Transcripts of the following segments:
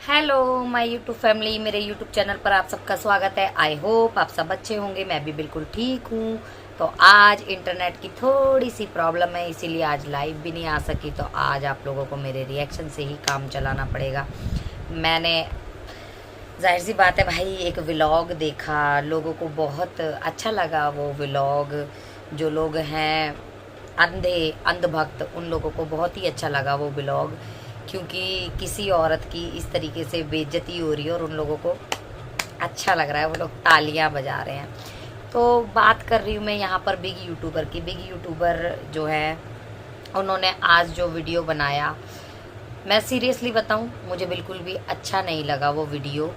Hello my YouTube family, मेरे YouTube channel पर आप सबका स्वागत है। आई होप आप सब अच्छे होंगे। मैं भी बिल्कुल ठीक हूँ। तो आज इंटरनेट की थोड़ी सी प्रॉब्लम है, इसीलिए आज लाइव भी नहीं आ सकी। तो आज आप लोगों को मेरे रिएक्शन से ही काम चलाना पड़ेगा। मैंने जाहिर सी बात है भाई एक व्लॉग देखा, लोगों को बहुत अच्छा लगा वो व्लॉग। जो लोग हैं अंधभक्त, उन लोगों को बहुत ही अच्छा लगा वो व्लॉग, क्योंकि किसी औरत की इस तरीके से बेइज्जती हो रही है और उन लोगों को अच्छा लग रहा है, वो लोग तालियां बजा रहे हैं। तो बात कर रही हूँ मैं यहाँ पर बिग यूट्यूबर की। बिग यूट्यूबर जो है, उन्होंने आज जो वीडियो बनाया, मैं सीरियसली बताऊँ, मुझे बिल्कुल भी अच्छा नहीं लगा वो वीडियो।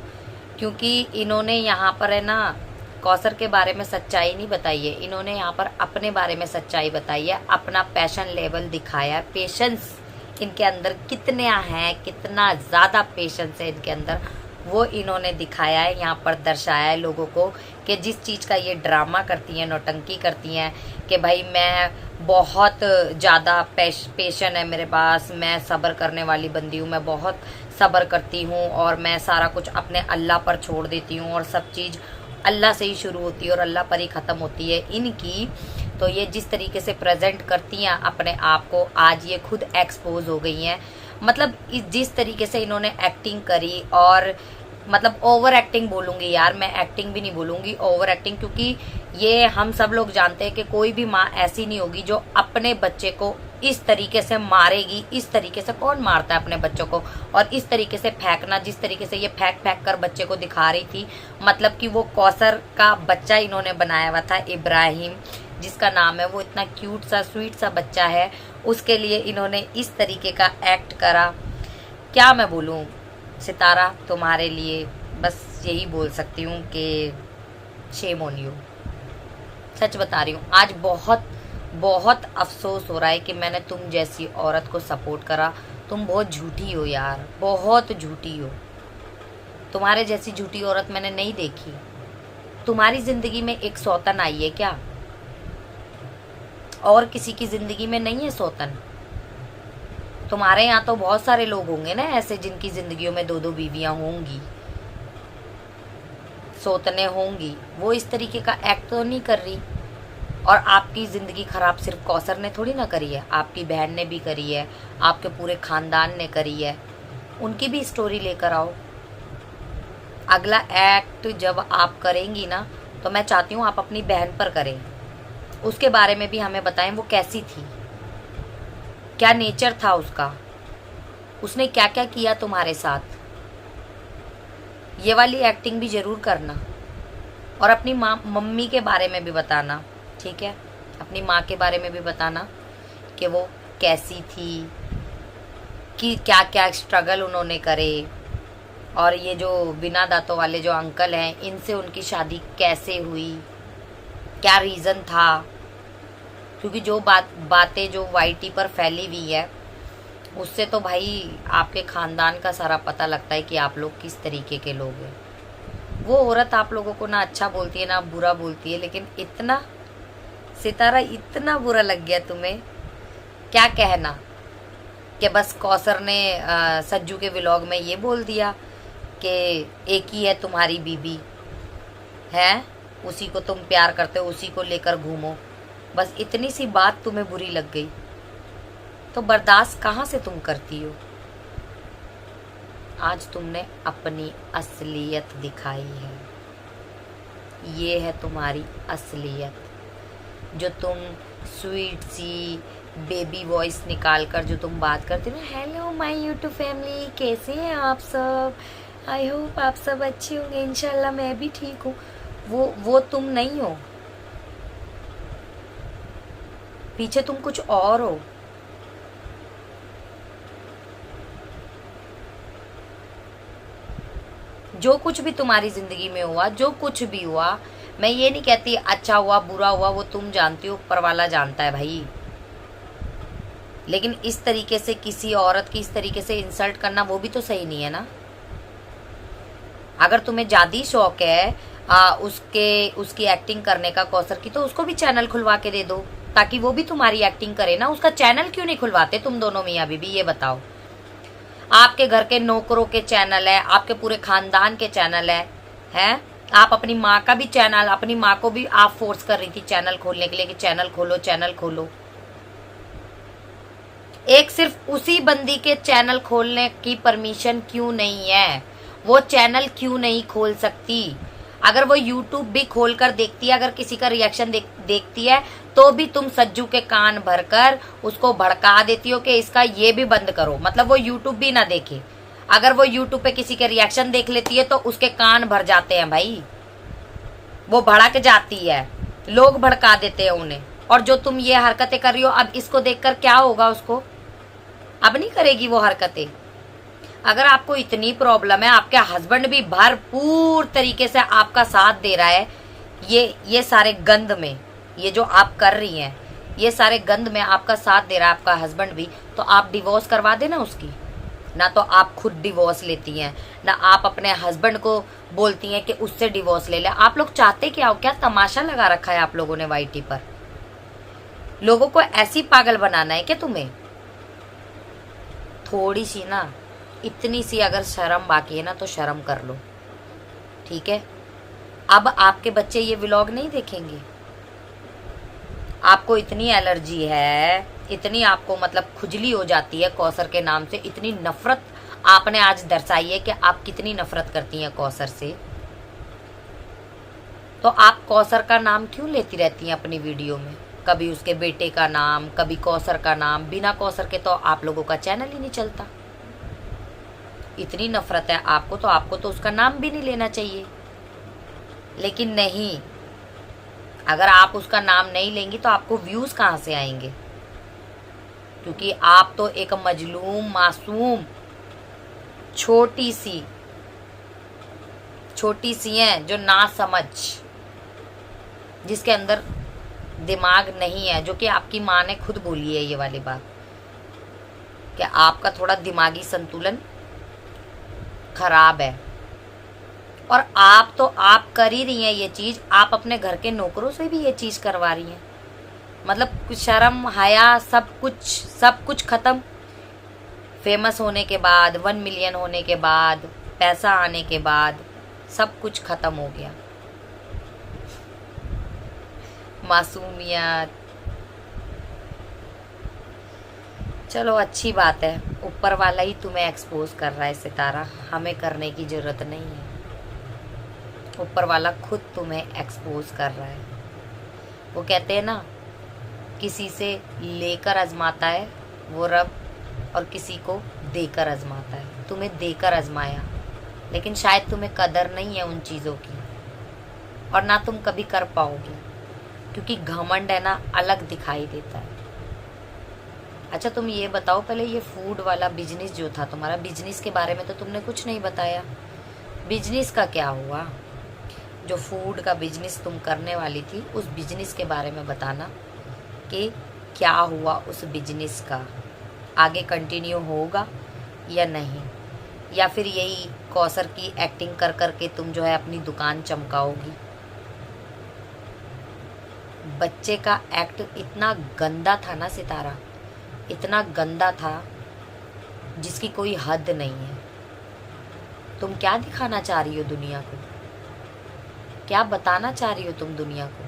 क्योंकि इन्होंने यहाँ पर है ना कौसर के बारे में सच्चाई नहीं बताई है, इन्होंने यहाँ पर अपने बारे में सच्चाई बताई है, अपना पैशन लेवल दिखाया है। पेशेंस इनके अंदर कितना है, कितना ज़्यादा पेशेंस है इनके अंदर, वो इन्होंने दिखाया है, यहाँ पर दर्शाया है लोगों को कि जिस चीज़ का ये ड्रामा करती हैं, नौटंकी करती हैं कि भाई मैं बहुत ज़्यादा पेशेंस है मेरे पास, मैं सब्र करने वाली बंदी हूँ, मैं बहुत सब्र करती हूँ और मैं सारा कुछ अपने अल्लाह पर छोड़ देती हूँ और सब चीज़ अल्लाह से ही शुरू होती है और अल्लाह पर ही ख़त्म होती है इनकी। तो ये जिस तरीके से प्रेजेंट करती हैं अपने आप को, आज ये खुद एक्सपोज हो गई हैं। मतलब जिस तरीके से इन्होंने एक्टिंग करी, और मतलब ओवर एक्टिंग बोलूँगी यार, मैं एक्टिंग भी नहीं बोलूँगी, ओवर एक्टिंग। क्योंकि ये हम सब लोग जानते हैं कि कोई भी माँ ऐसी नहीं होगी जो अपने बच्चे को इस तरीके से मारेगी। इस तरीके से कौन मारता है अपने बच्चों को? और इस तरीके से फेंकना, जिस तरीके से ये फेंक फेंक कर बच्चे को दिखा रही थी, मतलब कि वो कौसर का बच्चा इन्होंने बनाया हुआ था, इब्राहिम जिसका नाम है, वो इतना क्यूट सा स्वीट सा बच्चा है, उसके लिए इन्होंने इस तरीके का एक्ट करा। क्या मैं बोलूँ सितारा, तुम्हारे लिए बस यही बोल सकती हूँ कि शेम ऑन यू। सच बता रही हूँ, आज बहुत बहुत अफसोस हो रहा है कि मैंने तुम जैसी औरत को सपोर्ट करा। तुम बहुत झूठी हो यार, बहुत झूठी हो। तुम्हारे जैसी झूठी औरत मैंने नहीं देखी। तुम्हारी जिंदगी में एक सौतन आई है क्या? और किसी की जिंदगी में नहीं है सौतन? तुम्हारे यहाँ तो बहुत सारे लोग होंगे ना ऐसे, जिनकी जिंदगियों में दो दो बीवियां होंगी, सौतने होंगी। वो इस तरीके का एक्ट तो नहीं कर रही। और आपकी ज़िंदगी ख़राब सिर्फ कौसर ने थोड़ी ना करी है, आपकी बहन ने भी करी है, आपके पूरे ख़ानदान ने करी है। उनकी भी स्टोरी लेकर आओ। अगला एक्ट जब आप करेंगी ना, तो मैं चाहती हूँ आप अपनी बहन पर करें, उसके बारे में भी हमें बताएं, वो कैसी थी, क्या नेचर था उसका, उसने क्या क्या किया तुम्हारे साथ। ये वाली एक्टिंग भी ज़रूर करना। और अपनी माँ मम्मी के बारे में भी बताना, ठीक है? अपनी माँ के बारे में भी बताना कि वो कैसी थी, कि क्या क्या स्ट्रगल उन्होंने करे। और ये जो बिना दांतों वाले जो अंकल हैं, इनसे उनकी शादी कैसे हुई, क्या रीज़न था। क्योंकि जो बातें जो वाईटी पर फैली हुई है, उससे तो भाई आपके ख़ानदान का सारा पता लगता है कि आप लोग किस तरीके के लोग हैं। वो औरत आप लोगों को ना अच्छा बोलती है ना बुरा बोलती है, लेकिन इतना सितारा, इतना बुरा लग गया तुम्हें, क्या कहना। कि बस कौसर ने सज्जू के व्लॉग में ये बोल दिया कि एक ही है तुम्हारी बीबी है, उसी को तुम प्यार करते हो, उसी को लेकर घूमो। बस इतनी सी बात तुम्हें बुरी लग गई, तो बर्दाश्त कहाँ से तुम करती हो? आज तुमने अपनी असलियत दिखाई है। ये है तुम्हारी असलियत, जो तुम स्वीट सी बेबी वॉइस निकाल कर जो तुम बात करते हो ना, हेलो माय यूट्यूब फैमिली, कैसे हैं आप सब? आई होप आप सब अच्छे होंगे, इंशाल्लाह मैं भी ठीक हूँ। वो तुम नहीं हो, पीछे तुम कुछ और हो। जो कुछ भी तुम्हारी जिंदगी में हुआ, जो कुछ भी हुआ, मैं ये नहीं कहती अच्छा हुआ बुरा हुआ, वो तुम जानती हो, ऊपर वाला जानता है भाई। लेकिन इस तरीके से किसी औरत की इस तरीके से इंसल्ट करना, वो भी तो सही नहीं है ना। अगर तुम्हें ज्यादा शौक है उसकी एक्टिंग करने का कौसर की, तो उसको भी चैनल खुलवा के दे दो, ताकि वो भी तुम्हारी एक्टिंग करे ना। उसका चैनल क्यों नहीं खुलवाते तुम दोनों मियाँ बीबी, ये बताओ। आपके घर के नौकरों के चैनल है, आपके पूरे खानदान के चैनल है, हैं? आप अपनी माँ का भी चैनल, अपनी माँ को भी आप फोर्स कर रही थी चैनल खोलने के लिए कि चैनल खोलो, चैनल खोलो। एक सिर्फ उसी बंदी के चैनल खोलने की परमिशन क्यों नहीं है? वो चैनल क्यों नहीं खोल सकती? अगर वो यूट्यूब भी खोलकर देखती है, अगर किसी का रिएक्शन देखती है, तो भी तुम सज्जू के कान भरकर उसको भड़का देती हो कि इसका ये भी बंद करो। मतलब वो यूट्यूब भी ना देखे, अगर वो यूट्यूब पे किसी के रिएक्शन देख लेती है तो उसके कान भर जाते हैं भाई, वो भड़क जाती है, लोग भड़का देते हैं उन्हें। और जो तुम ये हरकतें कर रही हो, अब इसको देखकर क्या होगा उसको? अब नहीं करेगी वो हरकतें। अगर आपको इतनी प्रॉब्लम है, आपके हस्बैंड भी भरपूर तरीके से आपका साथ दे रहा है, ये सारे गंद में, ये जो आप कर रही हैं, ये सारे गंद में आपका साथ दे रहा है आपका हस्बैंड भी, तो आप डिवोर्स करवा देना उसकी। ना तो आप खुद डिवोर्स लेती हैं, ना आप अपने हस्बैंड को बोलती हैं कि उससे डिवोर्स ले ले। आप लोग चाहते क्या हो? क्या तमाशा लगा रखा है आप लोगों ने वाईटी पर? लोगों को ऐसी पागल बनाना है क्या तुम्हें? थोड़ी सी ना, इतनी सी अगर शर्म बाकी है ना तो शर्म कर लो, ठीक है? अब आपके बच्चे ये व्लॉग नहीं देखेंगे। आपको इतनी एलर्जी है, इतनी आपको मतलब खुजली हो जाती है कौसर के नाम से, इतनी नफरत आपने आज दर्शाई है कि आप कितनी नफरत करती हैं कौसर से। तो आप कौसर का नाम क्यों लेती रहती हैं अपनी वीडियो में? कभी उसके बेटे का नाम, कभी कौसर का नाम। बिना कौसर के तो आप लोगों का चैनल ही नहीं चलता। इतनी नफरत है आपको तो उसका नाम भी नहीं लेना चाहिए। लेकिन नहीं, अगर आप उसका नाम नहीं लेंगी तो आपको व्यूज कहाँ से आएंगे? क्योंकि आप तो एक मजलूम, मासूम, छोटी सी हैं जो ना समझ, जिसके अंदर दिमाग नहीं है, जो कि आपकी माँ ने खुद बोली है ये वाली बात कि आपका थोड़ा दिमागी संतुलन खराब है। और आप कर ही रही हैं ये चीज़, आप अपने घर के नौकरों से भी ये चीज़ करवा रही हैं। मतलब शर्म, हया, सब कुछ ख़त्म। फेमस होने के बाद, 1 मिलियन होने के बाद, पैसा आने के बाद सब कुछ ख़त्म हो गया। मासूमियत। चलो अच्छी बात है, ऊपर वाला ही तुम्हें एक्सपोज कर रहा है सितारा, हमें करने की ज़रूरत नहीं है। ऊपर वाला खुद तुम्हें एक्सपोज कर रहा है। वो कहते हैं ना, किसी से लेकर आजमाता है वो रब, और किसी को देकर आजमाता है। तुम्हें देकर आजमाया, लेकिन शायद तुम्हें कदर नहीं है उन चीज़ों की, और ना तुम कभी कर पाओगे, क्योंकि घमंड है ना अलग दिखाई देता है। अच्छा तुम ये बताओ पहले, ये फूड वाला बिजनेस जो था तुम्हारा, बिजनेस के बारे में तो तुमने कुछ नहीं बताया। बिजनेस का क्या हुआ? जो फूड का बिजनेस तुम करने वाली थी, उस बिजनेस के बारे में बताना कि क्या हुआ उस बिजनेस का, आगे कंटिन्यू होगा या नहीं, या फिर यही कौसर की एक्टिंग कर कर के तुम जो है अपनी दुकान चमकाओगी। बच्चे का एक्ट इतना गंदा था ना सितारा, इतना गंदा था जिसकी कोई हद नहीं है। तुम क्या दिखाना चाह रही हो दुनिया को? क्या बताना चाह रही हो तुम दुनिया को?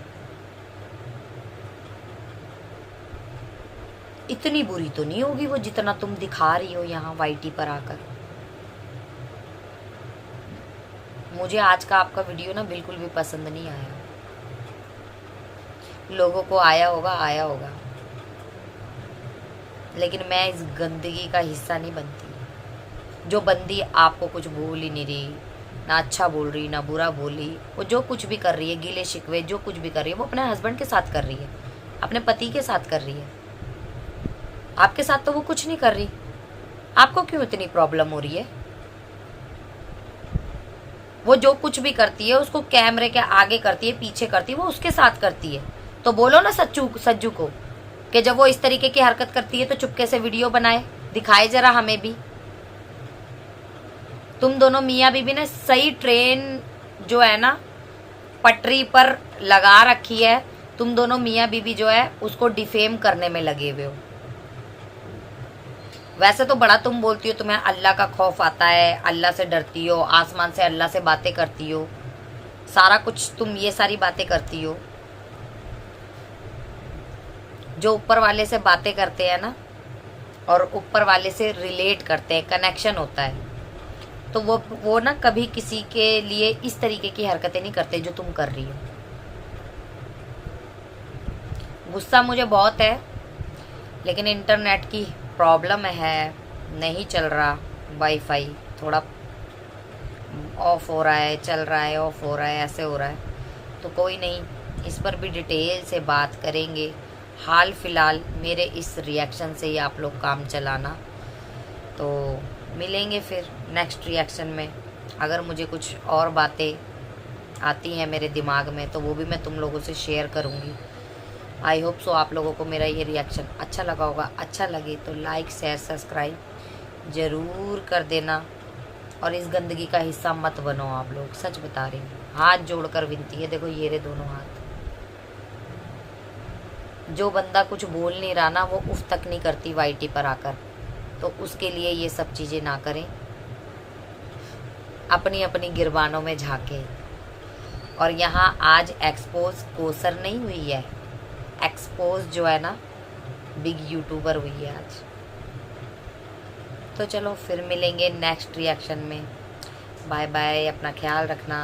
इतनी बुरी तो नहीं होगी वो जितना तुम दिखा रही हो यहाँ वाईटी पर आकर। मुझे आज का आपका वीडियो ना बिल्कुल भी पसंद नहीं आया। लोगों को आया होगा, लेकिन मैं इस गंदगी का हिस्सा नहीं बनती। जो बंदी आपको कुछ बोल ही नहीं रही, ना अच्छा बोल रही ना बुरा बोल रही, वो जो कुछ भी कर रही है, गिले शिकवे जो कुछ भी कर रही है, वो अपने हस्बैंड के साथ कर रही है, अपने पति के साथ कर रही है। आपके साथ तो वो कुछ नहीं कर रही। आपको क्यों इतनी प्रॉब्लम हो रही है? वो जो कुछ भी करती है उसको कैमरे के आगे करती है, पीछे करती है, वो उसके साथ करती है। तो बोलो ना सज्जू को कि जब वो इस तरीके की हरकत करती है तो चुपके से वीडियो बनाए, दिखाए जरा हमें भी। तुम दोनों मियाँ बीबी ने सही ट्रेन जो है ना पटरी पर लगा रखी है, तुम दोनों मियाँ बीबी जो है उसको डिफेम करने में लगे हुए हो। वैसे तो बड़ा तुम बोलती हो, तुम्हें अल्लाह का खौफ आता है, अल्लाह से डरती हो, आसमान से अल्लाह से बातें करती हो, सारा कुछ तुम ये सारी बातें करती हो। जो ऊपर वाले से बातें करते हैं ना, और ऊपर वाले से रिलेट करते हैं, कनेक्शन होता है, तो वो ना कभी किसी के लिए इस तरीके की हरकतें नहीं करते जो तुम कर रही हो। गुस्सा मुझे बहुत है, लेकिन इंटरनेट की प्रॉब्लम है, नहीं चल रहा। वाईफाई थोड़ा ऑफ हो रहा है, चल रहा है, ऑफ हो रहा है, ऐसे हो रहा है। तो कोई नहीं, इस पर भी डिटेल से बात करेंगे। हाल फिलहाल मेरे इस रिएक्शन से ही आप लोग काम चलाना। तो मिलेंगे फिर नेक्स्ट रिएक्शन में। अगर मुझे कुछ और बातें आती हैं मेरे दिमाग में तो वो भी मैं तुम लोगों से शेयर करूँगी। आई होप सो आप लोगों को मेरा ये रिएक्शन अच्छा लगा होगा। अच्छा लगे तो लाइक शेयर सब्सक्राइब ज़रूर कर देना, और इस गंदगी का हिस्सा मत बनो आप लोग, सच बता रही हूँ। हाथ जोड़कर विनती है, देखो ये रहे दोनों हाथ। जो बंदा कुछ बोल नहीं रहा ना, वो उफ तक नहीं करती वाईटी पर आकर, तो उसके लिए ये सब चीज़ें ना करें, अपनी अपनी गिरबानों में झांके। और यहाँ आज एक्सपोज कोसर नहीं हुई है, एक्सपोज जो है ना बिग यूट्यूबर हुई है आज। तो चलो फिर मिलेंगे नेक्स्ट रिएक्शन में। बाय बाय, अपना ख्याल रखना।